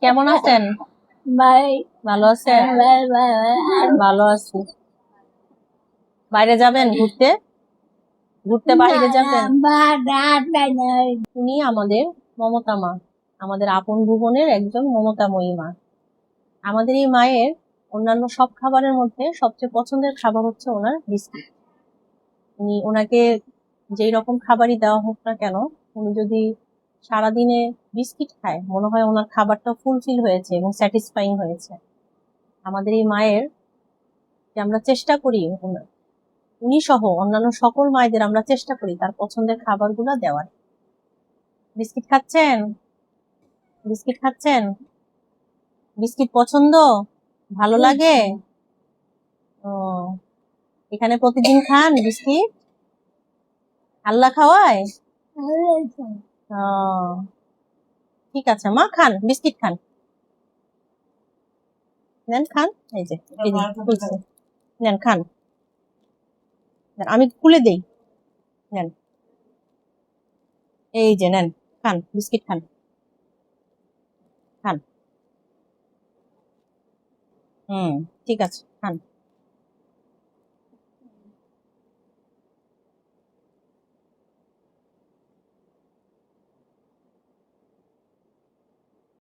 কেমন আছেন? ভালো আছেন? ভালো আছি। বাইরে যাবেন ঘুরতে? ঘুরতে বাইরে যাবেন? উনি আমাদের মমতা মা, আমাদের আপন ভুবনের একজন মমতাময়ী মা। আমাদের এই মায়ের অন্যান্য সব খাবারের মধ্যে সবচেয়ে পছন্দের খাবার হচ্ছে ওনার বিস্কিট। ওনাকে যেই রকম খাবারই দেওয়া হোক না কেন, উনি যদি সারাদিনে বিস্কিট খায়, মনে হয় ওনার খাবারটা ফুলফিল হয়েছে এবং স্যাটিসফাইং হয়েছে। আমাদের এই মায়ের যে আমরা চেষ্টা করি, উনি সহ অন্যান্য সকল মায়েদের আমরা চেষ্টা করি তার পছন্দের খাবারগুলো দেওয়ার। বিস্কিট খাচ্ছেন? বিস্কিট খাচ্ছেন? বিস্কিট পছন্দ? ভালো লাগে? ও, এখানে প্রতিদিন খান বিস্কিট? আল্লাহ খাওয়ায়? ও, ঠিক আছে মা, খান বিস্কিট খান। নেন খান, এই যে খুলছে, নেন খান, আমি খুলে দেই, নেন, এই যে নেন, খান বিস্কিট খান, খান। ঠিক আছে, খান।